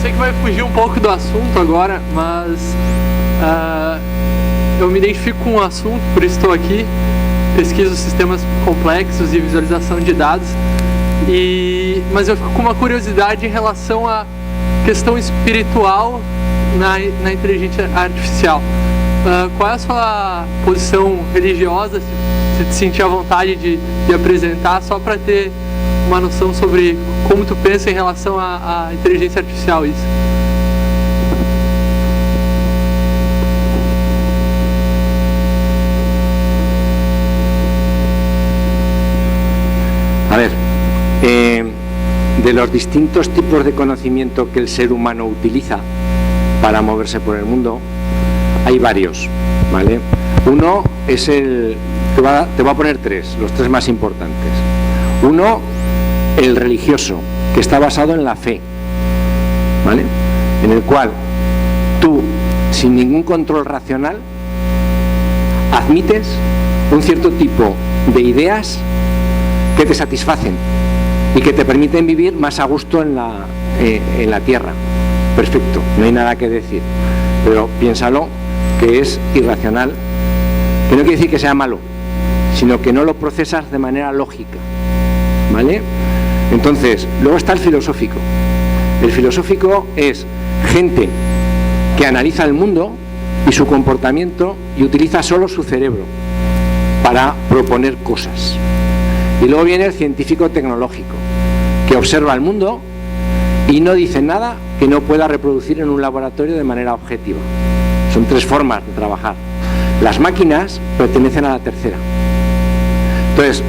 sei que vai fugir um pouco do assunto agora, mas eu me identifico com o assunto, por isso estou aqui. Pesquiso sistemas complexos e visualização de dados, mas eu fico com uma curiosidade em relação à questão espiritual na inteligência artificial. Qual é a sua posição religiosa, se te sentir à vontade de apresentar, só para ter uma noção sobre como tu pensa em relação à inteligência artificial, isso? A ver, de los distintos tipos de conocimiento que el ser humano utiliza para moverse por el mundo, hay varios, ¿vale? Uno es te voy a poner los tres más importantes. Uno, el religioso, que está basado en la fe, ¿vale? En el cual tú, sin ningún control racional, admites un cierto tipo de ideas que te satisfacen y que te permiten vivir más a gusto en la tierra. Perfecto, no hay nada que decir, pero piénsalo, que es irracional, que no quiere decir que sea malo, sino que no lo procesas de manera lógica, ¿vale? Entonces, luego está el filosófico. El filosófico es gente que analiza el mundo y su comportamiento y utiliza solo su cerebro para proponer cosas. Y luego viene el científico tecnológico, que observa el mundo y no dice nada que no pueda reproducir en un laboratorio de manera objetiva. Son tres formas de trabajar. Las máquinas pertenecen a la tercera. Entonces,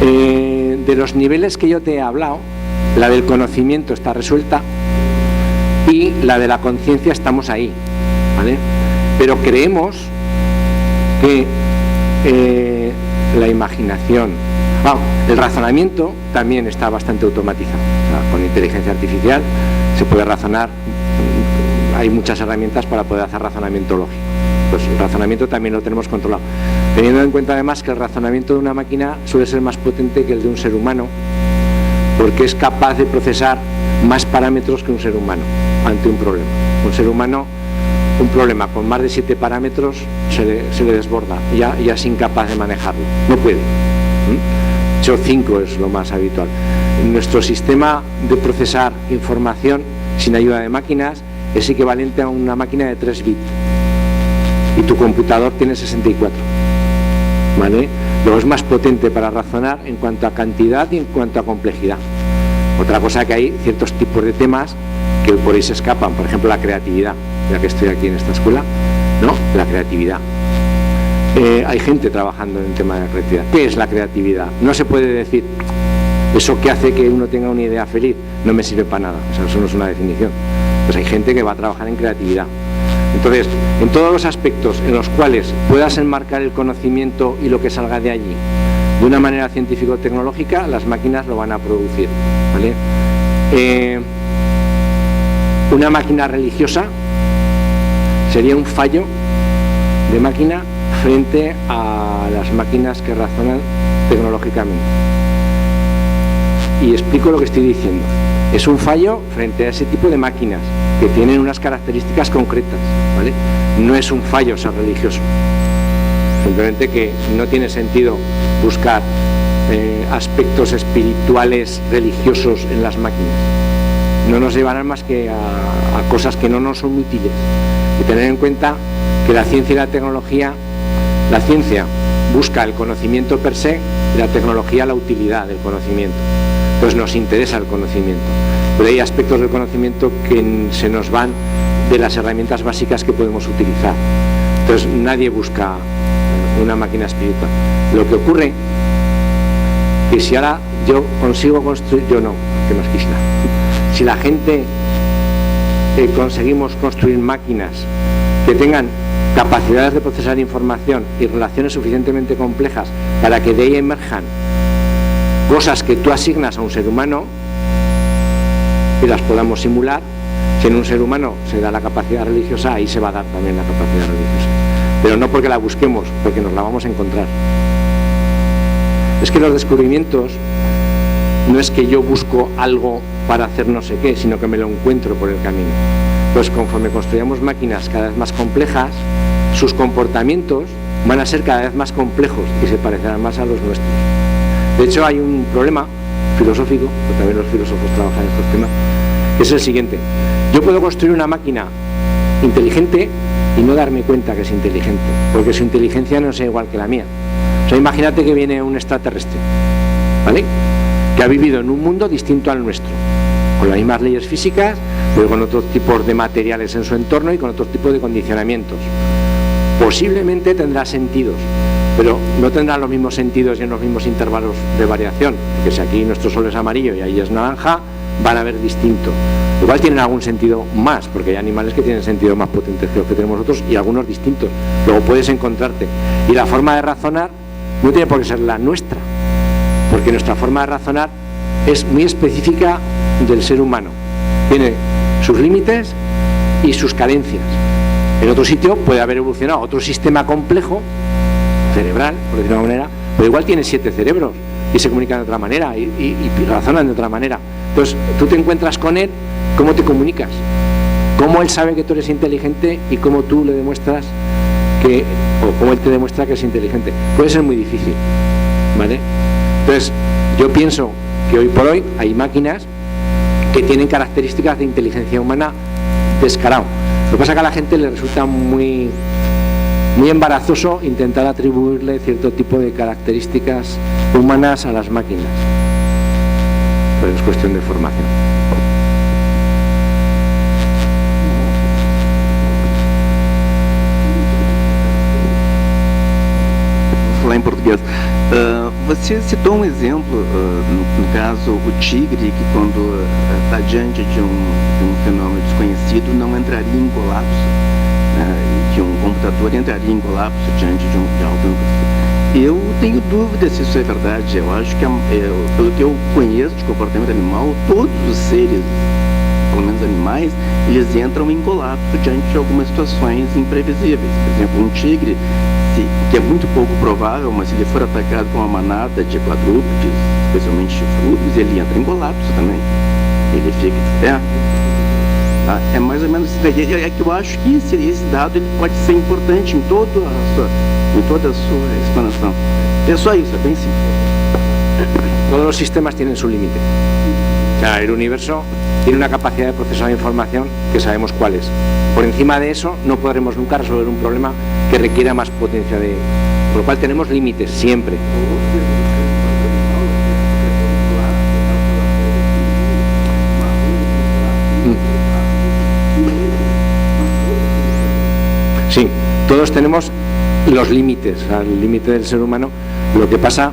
de los niveles que yo te he hablado, la del conocimiento está resuelta y la de la conciencia estamos ahí, ¿vale? Pero creemos que la imaginación, el razonamiento también está bastante automatizado. O sea, con inteligencia artificial se puede razonar, hay muchas herramientas para poder hacer razonamiento lógico. Pues el razonamiento también lo tenemos controlado, teniendo en cuenta además que el razonamiento de una máquina suele ser más potente que el de un ser humano, porque es capaz de procesar más parámetros que un ser humano ante un problema. Un ser humano, un problema con más de 7 parámetros se le desborda, ya es incapaz de manejarlo, no puede. De hecho, 5 es lo más habitual. En nuestro sistema de procesar información sin ayuda de máquinas es equivalente a una máquina de 3 bits y tu computador tiene 64, ¿vale? Luego es más potente para razonar en cuanto a cantidad y en cuanto a complejidad. Otra cosa, que hay ciertos tipos de temas que por ahí se escapan, por ejemplo la creatividad, ya que estoy aquí en esta escuela, ¿no? La creatividad. Hay gente trabajando en el tema de la creatividad. ¿Qué es la creatividad? No se puede decir eso que hace que uno tenga una idea feliz, no me sirve para nada, o sea, eso no es una definición. Pues hay gente que va a trabajar en creatividad. Entonces, en todos los aspectos en los cuales puedas enmarcar el conocimiento y lo que salga de allí de una manera científico-tecnológica, las máquinas lo van a producir, ¿vale? Una máquina religiosa sería un fallo de máquina frente a las máquinas que razonan tecnológicamente. Y explico lo que estoy diciendo. Es un fallo frente a ese tipo de máquinas que tienen unas características concretas, ¿vale? No es un fallo ser religioso. Simplemente que no tiene sentido buscar aspectos espirituales religiosos en las máquinas. No nos llevarán más que a cosas que no nos son útiles. Y tener en cuenta que la ciencia y la tecnología, la ciencia busca el conocimiento per se y la tecnología la utilidad del conocimiento. Entonces nos interesa el conocimiento, pero hay aspectos del conocimiento que se nos van de las herramientas básicas que podemos utilizar. Entonces nadie busca una máquina espiritual. Lo que ocurre que si ahora yo consigo construir, yo no, que más quisiera, si la gente conseguimos construir máquinas que tengan capacidades de procesar información y relaciones suficientemente complejas para que de ahí emerjan cosas que tú asignas a un ser humano y las podamos simular, si en un ser humano se da la capacidad religiosa, ahí se va a dar también la capacidad religiosa. Pero no porque la busquemos, porque nos la vamos a encontrar. Es que los descubrimientos no es que yo busco algo para hacer no sé qué, sino que me lo encuentro por el camino. Pues conforme construyamos máquinas cada vez más complejas, sus comportamientos van a ser cada vez más complejos y se parecerán más a los nuestros. De hecho, hay un problema filosófico, que también los filósofos trabajan en estos temas, que es el siguiente. Yo puedo construir una máquina inteligente y no darme cuenta que es inteligente, porque su inteligencia no es igual que la mía. O sea, imagínate que viene un extraterrestre, ¿vale?, que ha vivido en un mundo distinto al nuestro, con las mismas leyes físicas, pero con otros tipos de materiales en su entorno y con otros tipos de condicionamientos. Posiblemente tendrá sentidos, pero no tendrá los mismos sentidos y en los mismos intervalos de variación, porque si aquí nuestro sol es amarillo y ahí es naranja, van a ver distinto. Igual tienen algún sentido más, porque hay animales que tienen sentido más potentes que los que tenemos nosotros y algunos distintos. Luego puedes encontrarte. Y la forma de razonar no tiene por qué ser la nuestra, porque nuestra forma de razonar es muy específica del ser humano. Tiene sus límites y sus carencias. En otro sitio puede haber evolucionado otro sistema complejo, cerebral, por decirlo de alguna manera, pero igual tiene 7 cerebros y se comunican de otra manera y razonan de otra manera. Entonces, tú te encuentras con él, ¿cómo te comunicas? ¿Cómo él sabe que tú eres inteligente y cómo tú le demuestras que, o cómo él te demuestra que es inteligente? Puede ser muy difícil, ¿vale? Entonces, yo pienso que hoy por hoy hay máquinas que tienen características de inteligencia humana descarado. Lo que pasa es que a la gente le resulta muy embarazoso intentar atribuirle cierto tipo de características humanas a las máquinas. Pero es cuestión de formación. Vou falar em português. Você citou exemplo, no caso o tigre, que quando está diante de um fenômeno desconhecido não entraria em colapso, né, que um computador entraria em colapso diante de algo. Eu tenho dúvida se isso é verdade. Eu acho que, pelo que eu conheço de comportamento animal, todos os seres, pelo menos animais, eles entram em colapso diante de algumas situações imprevisíveis. Por exemplo, um tigre, que é muito pouco provável, mas se ele for atacado por uma manada de quadrúpedes, especialmente chifrudos, ele entra em colapso também. Ele fica de pé. Tá? É mais ou menos isso daí. É que eu acho que esse dado ele pode ser importante em toda a sua explanação. É só isso, é bem simples. Todos los sistemas tienen su límite. O sea, el universo tiene una capacidad de procesar información que sabemos cuál es. Por encima de eso no podremos nunca resolver un problema que requiera más potencia de... Por lo cual tenemos límites siempre. Sí, todos tenemos los límites, o sea, el límite del ser humano. Lo que pasa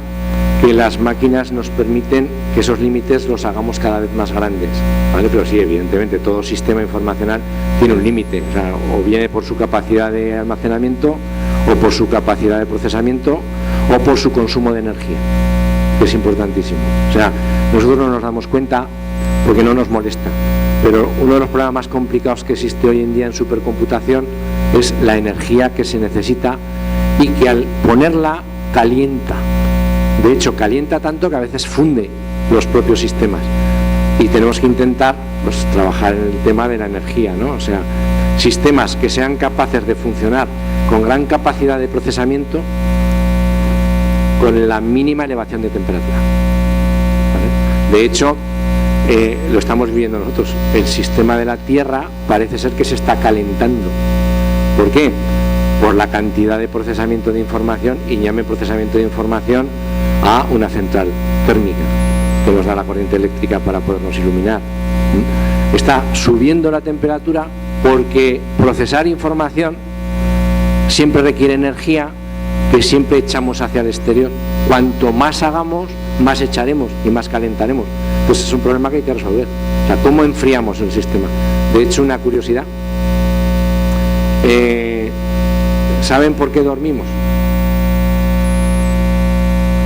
que las máquinas nos permiten que esos límites los hagamos cada vez más grandes, ¿vale? Pero sí, evidentemente, todo sistema informacional tiene un límite, o sea, o viene por su capacidad de almacenamiento, o por su capacidad de procesamiento, o por su consumo de energía, que es importantísimo. O sea, nosotros no nos damos cuenta porque no nos molesta, pero uno de los problemas más complicados que existe hoy en día en supercomputación es la energía que se necesita y que al ponerla calienta. De hecho, calienta tanto que a veces funde los propios sistemas. Y tenemos que intentar, pues, trabajar en el tema de la energía, ¿no? O sea, sistemas que sean capaces de funcionar con gran capacidad de procesamiento con la mínima elevación de temperatura, ¿vale? De hecho, lo estamos viviendo nosotros. El sistema de la Tierra parece ser que se está calentando. ¿Por qué? Por la cantidad de procesamiento de información, y llame procesamiento de información a una central térmica que nos da la corriente eléctrica para podernos iluminar. Está subiendo la temperatura porque procesar información siempre requiere energía que siempre echamos hacia el exterior. Cuanto más hagamos, más echaremos y más calentaremos. Pues es un problema que hay que resolver. O sea, ¿cómo enfriamos el sistema? De hecho, una curiosidad. ¿Saben por qué dormimos?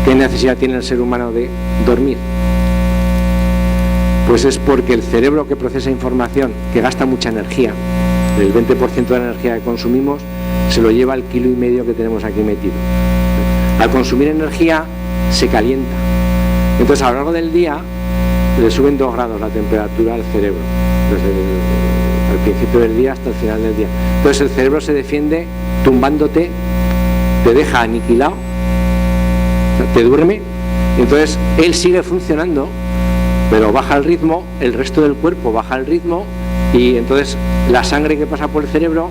¿Qué necesidad tiene el ser humano de dormir? Pues es porque el cerebro que procesa información, que gasta mucha energía, el 20% de la energía que consumimos, se lo lleva al 1,5 kilos que tenemos aquí metido. Al consumir energía, se calienta. Entonces, a lo largo del día, le suben 2 grados la temperatura al cerebro, desde al principio del día hasta el final del día. Entonces el cerebro se defiende tumbándote, te deja aniquilado, o sea, te duerme, y entonces él sigue funcionando, pero baja el ritmo, el resto del cuerpo baja el ritmo, y entonces la sangre que pasa por el cerebro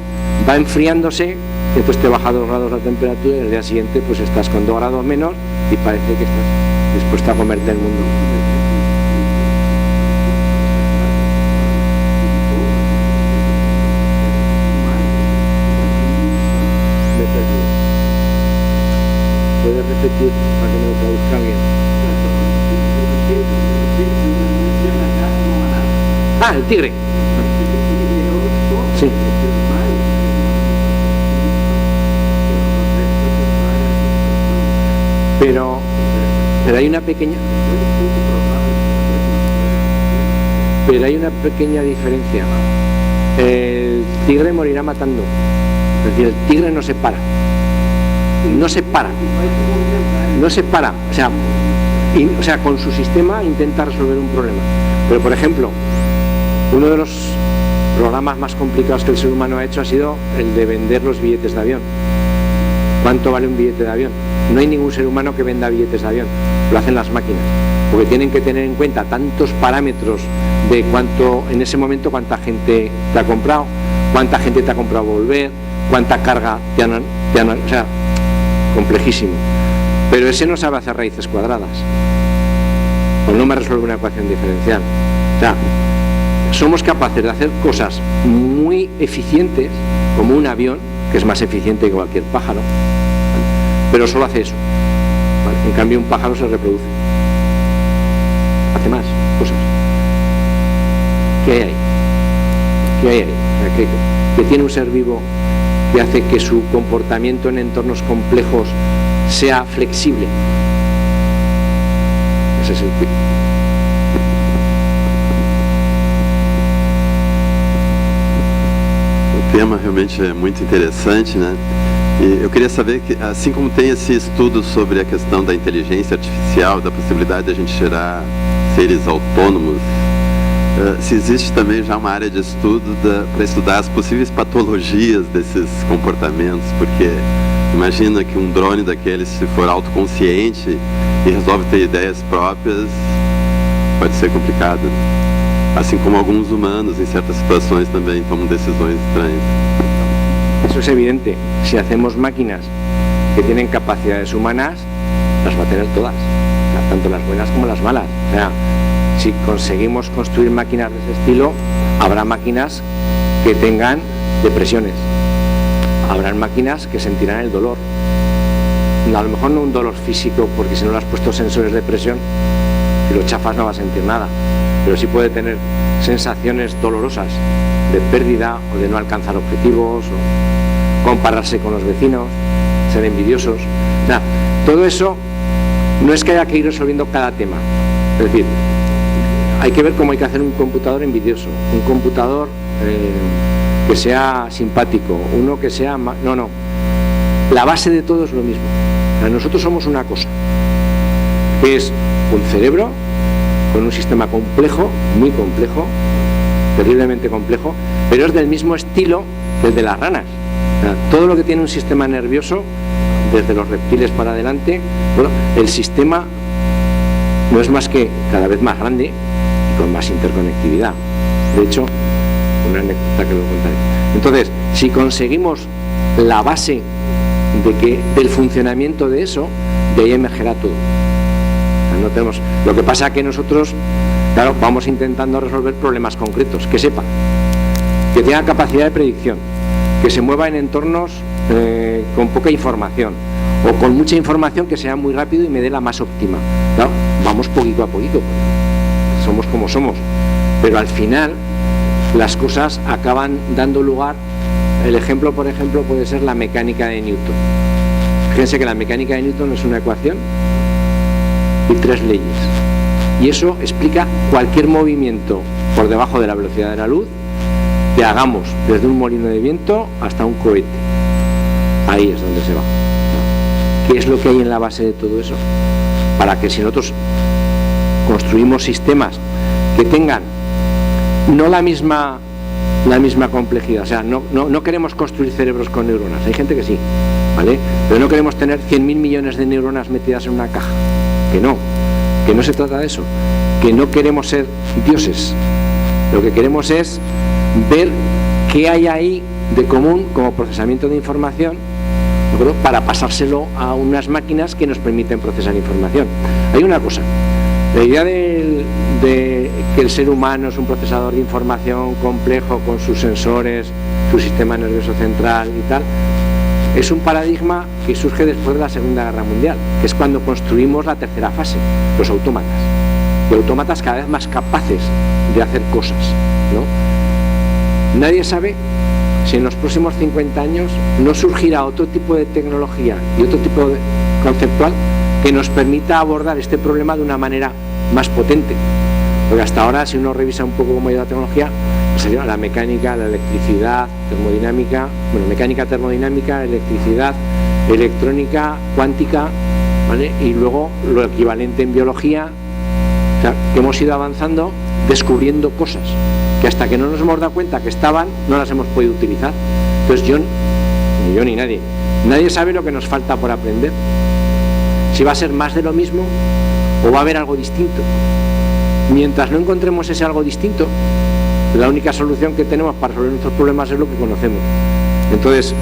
va enfriándose, y entonces te baja 2 grados la temperatura, y al día siguiente pues estás con 2 grados menos y parece que estás dispuesto a comerte el mundo. ¿Puedes repetir para que me lo traduzca alguien? Ah, el tigre. Sí. Pero hay una pequeña diferencia. El tigre morirá matando. Es decir, el tigre no se para. No se para. O sea, con su sistema intenta resolver un problema. Pero, por ejemplo, uno de los programas más complicados que el ser humano ha hecho ha sido el de vender los billetes de avión. ¿Cuánto vale un billete de avión? No hay ningún ser humano que venda billetes de avión, lo hacen las máquinas, porque tienen que tener en cuenta tantos parámetros de cuánto, en ese momento, cuánta gente te ha comprado, cuánta gente te ha comprado volver, cuánta carga te han o sea, complejísimo. Pero ese no sabe hacer raíces cuadradas, o no me resuelve una ecuación diferencial. O sea, somos capaces de hacer cosas muy eficientes, como un avión, que es más eficiente que cualquier pájaro, pero solo hace eso, ¿vale? En cambio un pájaro se reproduce, hace más cosas. ¿Qué hay ahí? ¿Qué hay ahí? O sea, que tiene un ser vivo que hace que su comportamiento en entornos complejos sea flexible. Ese es el quid. O tema realmente é muito interessante, né? E eu queria saber que, assim como tem esse estudo sobre a questão da inteligência artificial, da possibilidade de a gente gerar seres autônomos, se existe também já uma área de estudo para estudar as possíveis patologias desses comportamentos, porque imagina que um drone daqueles, se for autoconsciente e resolve ter ideias próprias, pode ser complicado. Assim como alguns humanos, em certas situações, também tomam decisões estranhas. Eso es evidente. Si hacemos máquinas que tienen capacidades humanas, las va a tener todas, o sea, tanto las buenas como las malas. O sea, si conseguimos construir máquinas de ese estilo, habrá máquinas que tengan depresiones, habrán máquinas que sentirán el dolor. A lo mejor no un dolor físico, porque si no le has puesto sensores de presión, si lo chafas no va a sentir nada, pero sí puede tener sensaciones dolorosas de pérdida o de no alcanzar objetivos, o compararse con los vecinos, ser envidiosos. O sea, todo eso no es que haya que ir resolviendo cada tema. Es decir, hay que ver cómo hay que hacer un computador envidioso, un computador que sea simpático, uno que sea... No. La base de todo es lo mismo. O sea, nosotros somos una cosa, que es un cerebro con un sistema complejo, muy complejo, terriblemente complejo, pero es del mismo estilo que el de las ranas. O sea, todo lo que tiene un sistema nervioso, desde los reptiles para adelante, bueno, el sistema no es más que cada vez más grande y con más interconectividad. De hecho, una anécdota que lo contaré. Entonces, si conseguimos la base del funcionamiento de eso, de ahí emergerá todo. O sea, no tenemos, lo que pasa es que nosotros, claro, vamos intentando resolver problemas concretos, que sepa, que tenga capacidad de predicción, que se mueva en entornos con poca información, o con mucha información que sea muy rápido y me dé la más óptima. Claro, vamos poquito a poquito, somos como somos, pero al final las cosas acaban dando lugar. El ejemplo, por ejemplo, puede ser la mecánica de Newton. Fíjense que la mecánica de Newton es una ecuación y 3 leyes, y eso explica cualquier movimiento por debajo de la velocidad de la luz que hagamos, desde un molino de viento hasta un cohete. Ahí es donde se va. ¿Qué es lo que hay en la base de todo eso? Para que si nosotros construimos construimos sistemas que tengan no la misma complejidad, o sea, no queremos construir cerebros con neuronas, hay gente que sí, ¿vale? Pero no queremos tener 100.000 millones de neuronas metidas en una caja, que no se trata de eso, que no queremos ser dioses, lo que queremos es ver qué hay ahí de común como procesamiento de información, ¿de acuerdo?, para pasárselo a unas máquinas que nos permiten procesar información. Hay una cosa, la idea de que el ser humano es un procesador de información complejo con sus sensores, su sistema nervioso central y tal, es un paradigma que surge después de la Segunda Guerra Mundial, que es cuando construimos la tercera fase, los autómatas. Y autómatas cada vez más capaces de hacer cosas, ¿no? Nadie sabe si en los próximos 50 años no surgirá otro tipo de tecnología y otro tipo de conceptual que nos permita abordar este problema de una manera más potente. Porque hasta ahora, si uno revisa un poco cómo ha ido la tecnología, sería la mecánica, la electricidad, termodinámica, mecánica termodinámica, electricidad, electrónica, cuántica, ¿vale? Y luego lo equivalente en biología, o sea, que hemos ido avanzando descubriendo cosas que hasta que no nos hemos dado cuenta que estaban, no las hemos podido utilizar. Entonces ni yo ni nadie sabe lo que nos falta por aprender. Si va a ser más de lo mismo o va a haber algo distinto. Mientras no encontremos ese algo distinto, la única solución que tenemos para resolver nuestros problemas es lo que conocemos. Entonces,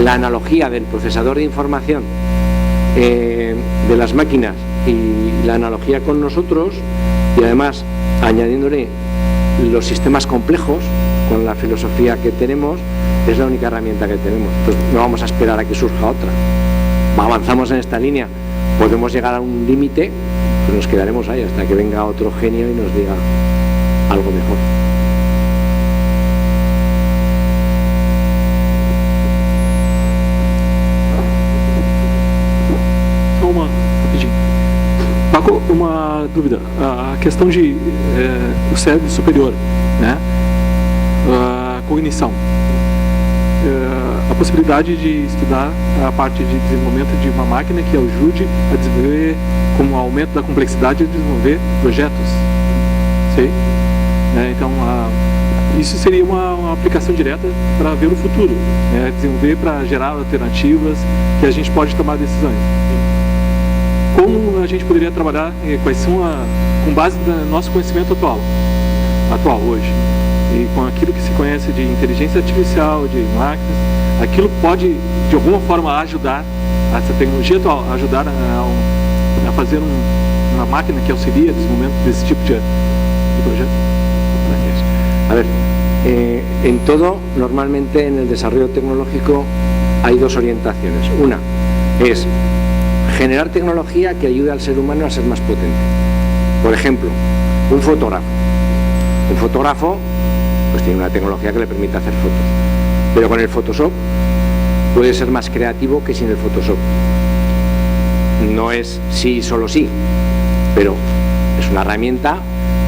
la analogía del procesador de información de las máquinas y la analogía con nosotros, y además añadiéndole los sistemas complejos con la filosofía que tenemos, es la única herramienta que tenemos. Entonces, no vamos a esperar a que surja otra. Avanzamos en esta línea, podemos llegar a un límite, pues nos quedaremos ahí hasta que venga otro genio y nos diga algo mejor. Só rapidinho. Paco, uma dúvida. A questão de o cérebro superior, né? A cognição. A possibilidade de estudar a parte de desenvolvimento de uma máquina que ajude a desenvolver, com o aumento da complexidade, desenvolver projetos. Sei? Então, isso seria uma aplicação direta para ver o futuro, né? Desenvolver para gerar alternativas que a gente pode tomar decisões. Como a gente poderia trabalhar, quais são com base no nosso conhecimento atual hoje, e com aquilo que se conhece de inteligência artificial, de máquinas, aquilo pode de alguma forma ajudar, essa tecnologia atual, ajudar a fazer uma máquina que auxilie o desenvolvimento desse tipo de projeto? A ver, en todo, normalmente en el desarrollo tecnológico hay dos orientaciones. Una es generar tecnología que ayude al ser humano a ser más potente. Por ejemplo, un fotógrafo. Un fotógrafo pues tiene una tecnología que le permite hacer fotos, pero con el Photoshop puede ser más creativo que sin el Photoshop. No es sí y solo sí, pero es una herramienta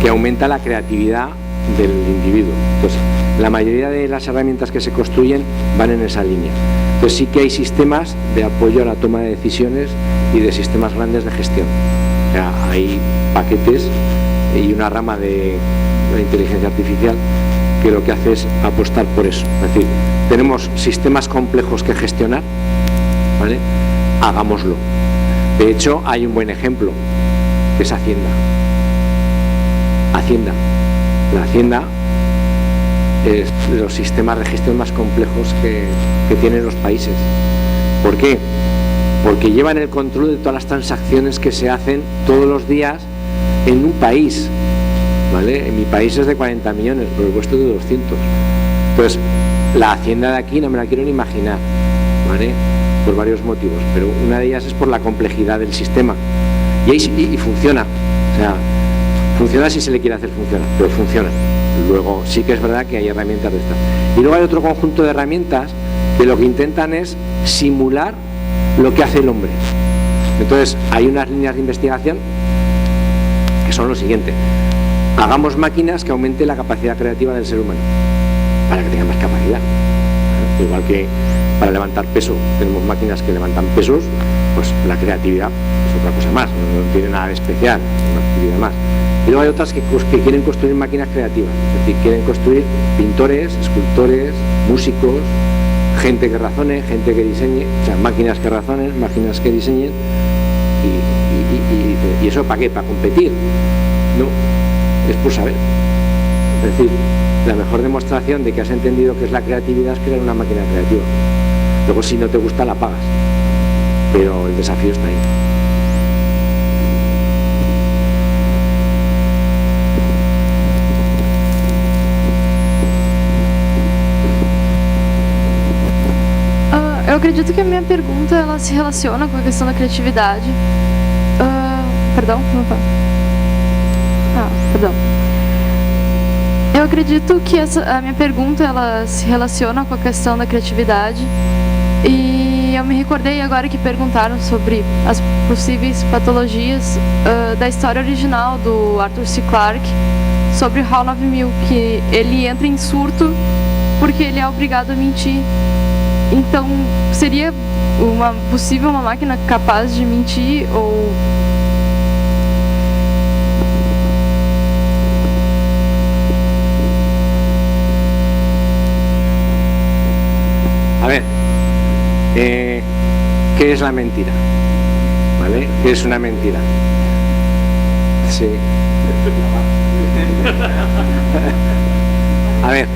que aumenta la creatividad del individuo. Entonces, la mayoría de las herramientas que se construyen van en esa línea. Entonces sí que hay sistemas de apoyo a la toma de decisiones y de sistemas grandes de gestión. O sea, hay paquetes y una rama de la inteligencia artificial que lo que hace es apostar por eso. Es decir, tenemos sistemas complejos que gestionar, ¿vale? Hagámoslo. De hecho, hay un buen ejemplo, que es Hacienda. La Hacienda es de los sistemas de gestión más complejos que tienen los países. ¿Por qué? Porque llevan el control de todas las transacciones que se hacen todos los días en un país, ¿vale? En mi país es de 40 millones, pero el vuestro es de 200. Entonces, la Hacienda de aquí no me la quiero ni imaginar, ¿vale? Por varios motivos, pero una de ellas es por la complejidad del sistema. Y funciona, o sea, funciona si se le quiere hacer funcionar, pero funciona. Luego sí que es verdad que hay herramientas de estas. Y luego hay otro conjunto de herramientas que lo que intentan es simular lo que hace el hombre. Entonces, hay unas líneas de investigación que son lo siguiente: hagamos máquinas que aumenten la capacidad creativa del ser humano, para que tenga más capacidad. Igual que para levantar peso tenemos máquinas que levantan pesos, pues la creatividad es otra cosa más, no tiene nada de especial. y demás. Y luego hay otras que quieren construir máquinas creativas, es decir, quieren construir pintores, escultores, músicos, gente que razone, gente que diseñe, o sea, máquinas que razonen, máquinas que diseñen. ¿Y eso para qué? ¿Para competir? No, es por saber. Es decir, la mejor demostración de que has entendido qué es la creatividad es crear una máquina creativa. Luego, si no te gusta, la pagas. Pero el desafío está ahí. Eu acredito que a minha pergunta ela se relaciona com a questão da criatividade. Perdão? Não tá. Perdão. Eu acredito que a minha pergunta ela se relaciona com a questão da criatividade. E eu me recordei agora que perguntaram sobre as possíveis patologias da história original do Arthur C. Clarke sobre o HAL 9000, que ele entra em surto porque ele é obrigado a mentir. Então, seria possível uma máquina capaz de mentir ou... A ver, ¿qué es la mentira? ¿Vale? ¿Qué es una mentira? Sí. A ver,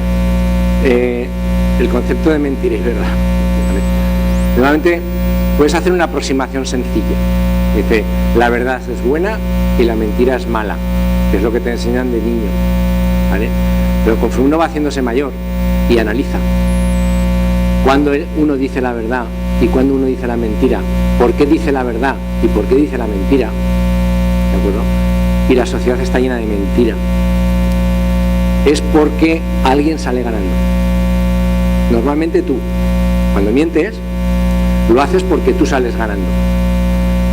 el concepto de mentira y verdad. ¿Vale? Normalmente puedes hacer una aproximación sencilla. Dice, la verdad es buena y la mentira es mala, que es lo que te enseñan de niño. ¿Vale? Pero conforme uno va haciéndose mayor y analiza cuando uno dice la verdad y cuando uno dice la mentira, por qué dice la verdad y por qué dice la mentira, ¿de acuerdo? Y la sociedad está llena de mentira, es porque alguien sale ganando. Normalmente tú, cuando mientes, lo haces porque tú sales ganando,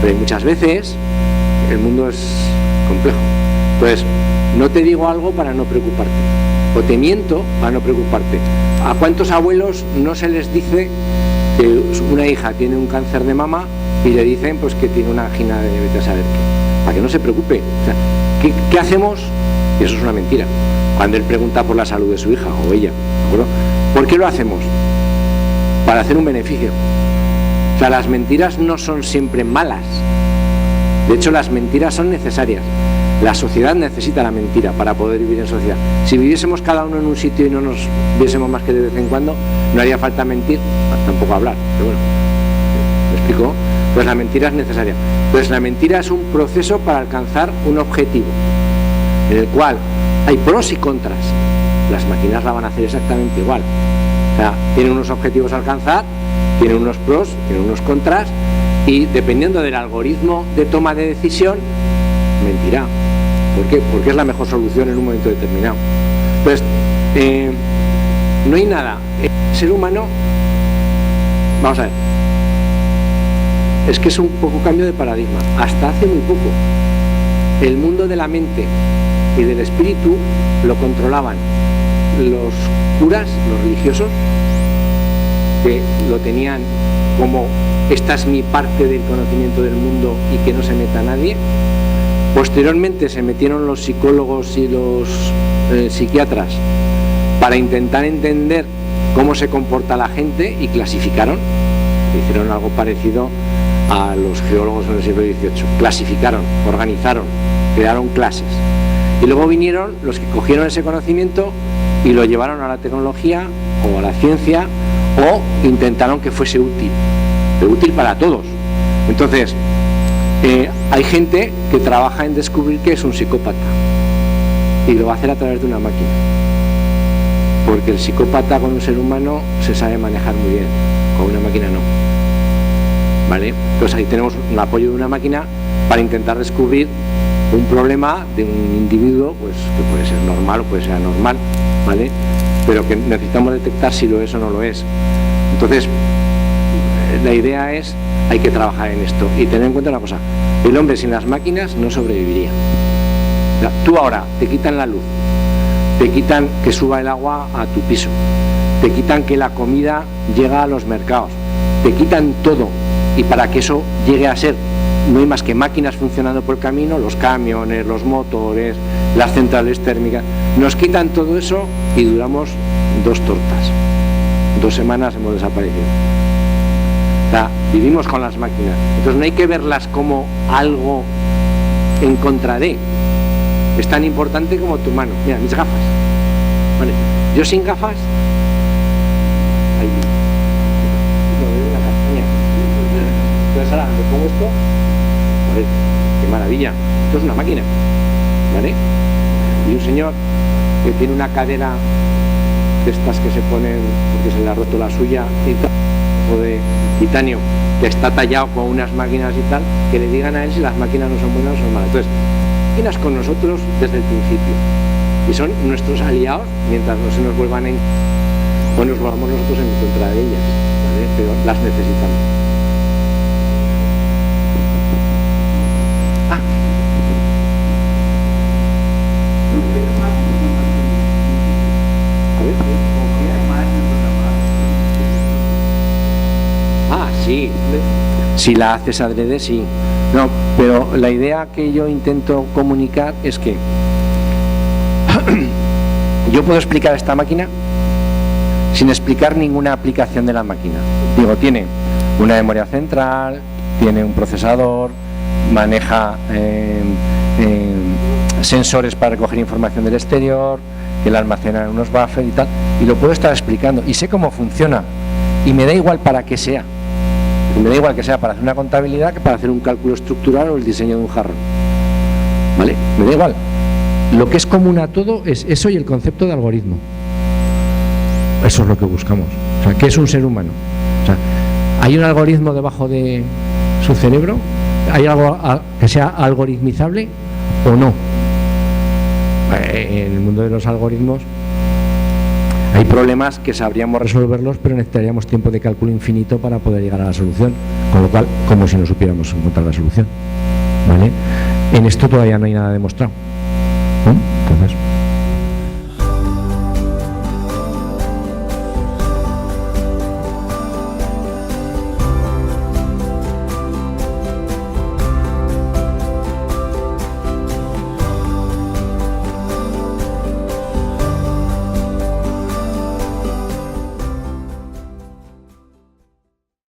pero muchas veces el mundo es complejo. Entonces, no te digo algo para no preocuparte, o te miento para no preocuparte. ¿A cuántos abuelos no se les dice que una hija tiene un cáncer de mama y le dicen pues que tiene una angina de vete a saber qué? Para que no se preocupe. O sea, ¿qué hacemos? Y eso es una mentira. Cuando él pregunta por la salud de su hija o ella, ¿de acuerdo? ¿Por qué lo hacemos? Para hacer un beneficio. O sea, las mentiras no son siempre malas. De hecho, las mentiras son necesarias. La sociedad necesita la mentira para poder vivir en sociedad. Si viviésemos cada uno en un sitio y no nos viésemos más que de vez en cuando, no haría falta mentir, tampoco hablar. Pero bueno, ¿me explico? Pues la mentira es necesaria. Pues la mentira es un proceso para alcanzar un objetivo, en el cual hay pros y contras. Las máquinas la van a hacer exactamente igual. O sea, tienen unos objetivos a alcanzar, tienen unos pros, tienen unos contras, y dependiendo del algoritmo de toma de decisión, mentirá. ¿Por qué? Porque es la mejor solución en un momento determinado. Entonces, no hay nada. El ser humano, vamos a ver, es que es un poco cambio de paradigma. Hasta hace muy poco, el mundo de la mente y del espíritu lo controlaban los curas, los religiosos, que lo tenían como esta es mi parte del conocimiento del mundo y que no se meta nadie. Posteriormente se metieron los psicólogos y los psiquiatras para intentar entender cómo se comporta la gente y clasificaron. Hicieron algo parecido a los geólogos en el siglo XVIII. Clasificaron, organizaron, crearon clases. Y luego vinieron los que cogieron ese conocimiento y lo llevaron a la tecnología o a la ciencia o intentaron que fuese útil, pero útil para todos. Entonces, hay gente que trabaja en descubrir que es un psicópata y lo va a hacer a través de una máquina, porque el psicópata con un ser humano se sabe manejar muy bien, con una máquina no. ¿Vale? Entonces ahí tenemos un apoyo de una máquina para intentar descubrir un problema de un individuo, pues que puede ser normal o puede ser anormal, ¿vale? Pero que necesitamos detectar si lo es o no lo es. Entonces, la idea es, hay que trabajar en esto y tener en cuenta una cosa: el hombre sin las máquinas no sobreviviría. O sea, tú ahora te quitan la luz, te quitan que suba el agua a tu piso, te quitan que la comida llega a los mercados, te quitan todo, y para que eso llegue a ser no hay más que máquinas funcionando por el camino, los camiones, los motores, las centrales térmicas. Nos quitan todo eso y duramos 2 tortas. 2 semanas hemos desaparecido. O sea, vivimos con las máquinas. Entonces no hay que verlas como algo en contra de. Es tan importante como tu mano. Mira, mis gafas. Vale. Yo sin gafas. Ahí. No veo la castaña. Entonces ahora me pongo esto. A ver, qué maravilla. Esto es una máquina. ¿Vale? Y un señor que tiene una cadera de estas que se ponen porque se le ha roto la suya y tal, o de titanio, que está tallado con unas máquinas y tal, que le digan a él si las máquinas no son buenas o son malas. Entonces, máquinas con nosotros desde el principio y son nuestros aliados mientras no se nos vuelvan o nos volvamos nosotros en contra de ellas, ¿vale? Pero las necesitamos. Sí, si la haces adrede, sí. No, pero la idea que yo intento comunicar es que yo puedo explicar esta máquina sin explicar ninguna aplicación de la máquina. Digo, tiene una memoria central, tiene un procesador, maneja sensores para recoger información del exterior, que la almacenan en unos buffers y tal, y lo puedo estar explicando y sé cómo funciona y me da igual para qué sea. Me da igual que sea para hacer una contabilidad que para hacer un cálculo estructural o el diseño de un jarrón. ¿Vale? Me da igual. Lo que es común a todo es eso y el concepto de algoritmo. Eso es lo que buscamos. O sea, ¿qué es un ser humano? O sea, ¿hay un algoritmo debajo de su cerebro? ¿Hay algo que sea algoritmizable o no? En el mundo de los algoritmos hay problemas que sabríamos resolverlos, pero necesitaríamos tiempo de cálculo infinito para poder llegar a la solución, con lo cual, como si no supiéramos encontrar la solución. ¿Vale? En esto todavía no hay nada demostrado. ¿No?